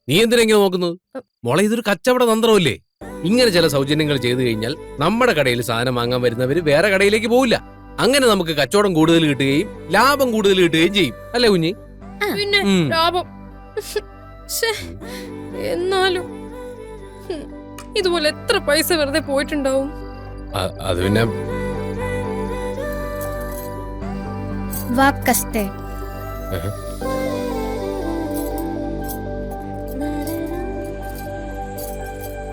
നീ എന്തിനെങ്ങനെ നോക്കുന്നത്? മോളെ, ഇതൊരു കച്ചവട തന്ത്രമല്ലേ? ഇങ്ങനെ ചില സൗജന്യങ്ങൾ ചെയ്തു കഴിഞ്ഞാൽ നമ്മുടെ കടയിൽ സാധനം വാങ്ങാൻ വരുന്നവര് വേറെ കടയിലേക്ക് പോവില്ല. അങ്ങനെ നമുക്ക് കച്ചവടം കൂടുതൽ കിട്ടുകയും ലാഭം കൂടുതൽ കിട്ടുകയും ചെയ്യും, അല്ലേ കുഞ്ഞി? പിന്നെ ലാഭം. ശ്ശേ, എന്നാലും ഇതുപോലെ എത്ര പൈസ വെറുതെ പോയിട്ടുണ്ടാവും. അത് പിന്നെ വാക്കസ്തേ.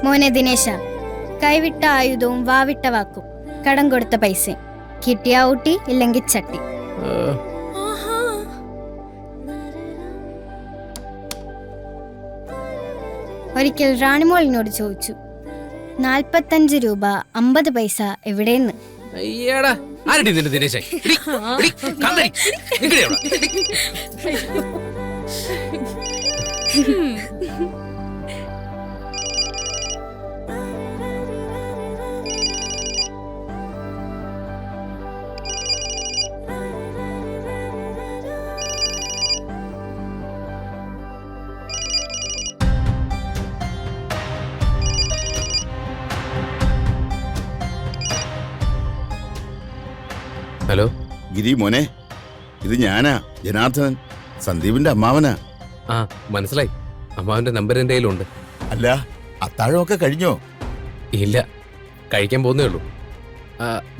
മോനെ ദിനേശ, കൈവിട്ട ആയുധവും വാവിട്ട വാക്കും, കടം കൊടുത്ത പൈസയും, കിട്ടിയ ഊട്ടി ഇല്ലെങ്കിൽ ചട്ടി. ആഹാ. ഒരിക്കൽ റാണിമോളിനോട് ചോദിച്ചു, 45 രൂപ 50 പൈസ എവിടെയെന്ന്. അയ്യടാ, ആരടി നിന്റെ ദിനേശേ? ഹലോ ഗിരി മോനെ, ഇത് ഞാനാ, ജനാർദ്ദനൻ, സന്ദീപിന്റെ അമ്മാവനാ. ആ, മനസ്സിലായി. അമ്മാവന്റെ നമ്പർ എന്റെ കയ്യിലുണ്ട്. അല്ല, അത്താഴമൊക്കെ കഴിഞ്ഞോ? ഇല്ല, കഴിക്കാൻ പോകുന്നേ ഉള്ളൂ.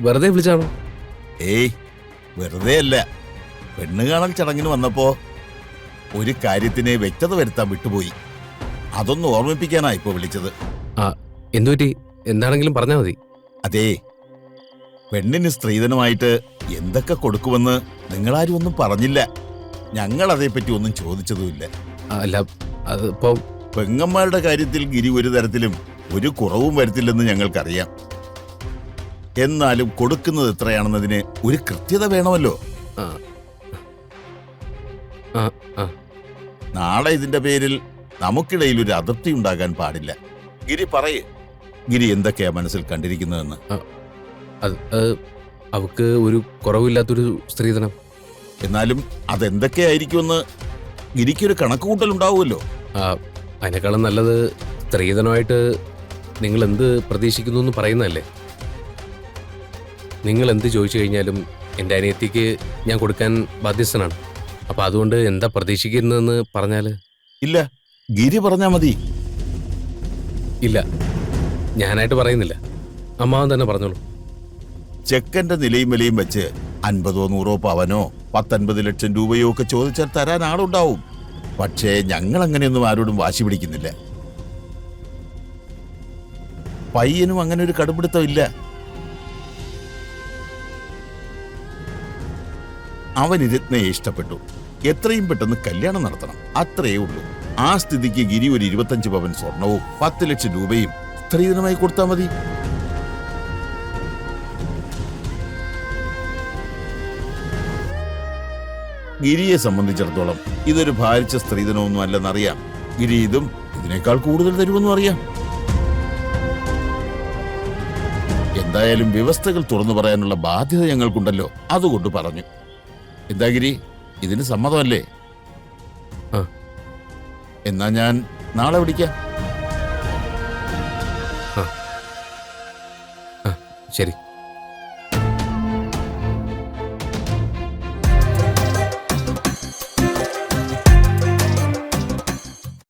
വെറുതെ വിളിച്ചാണോ? ഏയ്, വെറുതെ അല്ല. പെണ്ണ് കാണൽ ചടങ്ങിന് വന്നപ്പോ ഒരു കാര്യത്തിന് വ്യക്തത വരുത്താൻ വിട്ടുപോയി. അതൊന്ന് ഓർമ്മിപ്പിക്കാനാ ഇപ്പൊ വിളിച്ചത്. എന്തുപറ്റി? എന്താണെങ്കിലും പറഞ്ഞാൽ മതി. അതേ, പെണ്ണിന് സ്ത്രീധനമായിട്ട് എന്തൊക്കെ കൊടുക്കുമെന്ന് നിങ്ങളാരും ഒന്നും പറഞ്ഞില്ല. ഞങ്ങൾ അതേപ്പറ്റി ഒന്നും ചോദിച്ചതുമില്ല. അല്ല, അതിപ്പോ പെങ്ങന്മാരുടെ കാര്യത്തിൽ ഗിരി ഒരു തരത്തിലും ഒരു കുറവും വരുത്തില്ലെന്ന് ഞങ്ങൾക്കറിയാം. എന്നാലും കൊടുക്കുന്നത് എത്രയാണെന്നതിന് ഒരു കൃത്യത വേണമല്ലോ. നാളെ ഇതിന്റെ പേരിൽ നമുക്കിടയിൽ ഒരു അതിർത്തി ഉണ്ടാകാൻ പാടില്ല. ഗിരി പറയേ, ഗിരി എന്തൊക്കെയാ മനസ്സിൽ കണ്ടിരിക്കുന്നതെന്ന്. അവക്ക് ഒരു കുറവില്ലാത്തൊരു സ്ത്രീധനം. എന്നാലും അതെന്തൊക്കെയായിരിക്കുമെന്ന് ഗിരിക്കൊരു കണക്കുകൂട്ടൽ ഉണ്ടാവുമല്ലോ. അതിനേക്കാളും നല്ലത് സ്ത്രീധനമായിട്ട് നിങ്ങൾ എന്ത് പ്രതീക്ഷിക്കുന്നു എന്ന് പറയുന്നതല്ലേ. നിങ്ങൾ എന്ത് ചോദിച്ചു കഴിഞ്ഞാലും എൻ്റെ അനിയത്തിക്ക് ഞാൻ കൊടുക്കാൻ ബാധ്യസ്ഥനാണ്. അപ്പൊ അതുകൊണ്ട് എന്താ പ്രതീക്ഷിക്കുന്നതെന്ന് പറഞ്ഞാല്. ഇല്ല, ഗിരി പറഞ്ഞാ മതി. ഇല്ല, ഞാനായിട്ട് പറയുന്നില്ല, അമ്മാവൻ തന്നെ പറഞ്ഞോളൂ. ചെക്കന്റെ നിലയും വിലയും വെച്ച് 50 or 100 പവനോ 10-50 ലക്ഷം രൂപയോ ഒക്കെ ചോദിച്ചാൽ തരാൻ ആളുണ്ടാവും. പക്ഷേ ഞങ്ങൾ അങ്ങനെയൊന്നും ആരോടും വാശി പിടിക്കുന്നില്ല. പയ്യനും അങ്ങനെ ഒരു കടുപിടുത്തം ഇല്ല. അവന് രത്നയെ ഇഷ്ടപ്പെട്ടു. എത്രയും പെട്ടെന്ന് കല്യാണം നടത്തണം, അത്രയേ ഉള്ളൂ. ആ സ്ഥിതിക്ക് ഗിരി ഒരു 25 പവൻ സ്വർണവും 10 ലക്ഷം രൂപയും സ്ത്രീധനമായി കൊടുത്താൽ മതി. ഗിരിയെ സംബന്ധിച്ചിടത്തോളം ഇതൊരു ഭാരിച്ച സ്ത്രീധനമൊന്നും അല്ലെന്നറിയാം. ഗിരി ഇതും ഇതിനേക്കാൾ കൂടുതൽ തരുമെന്നും അറിയാം. എന്തായാലും വ്യവസ്ഥകൾ തുറന്നു പറയാനുള്ള ബാധ്യത ഞങ്ങൾക്കുണ്ടല്ലോ, അതുകൊണ്ട് പറഞ്ഞു. എന്താ ഗിരി, ഇതിന് സമ്മതമല്ലേ? എന്നാ ഞാൻ നാളെ വിളിക്കാം. ശരി.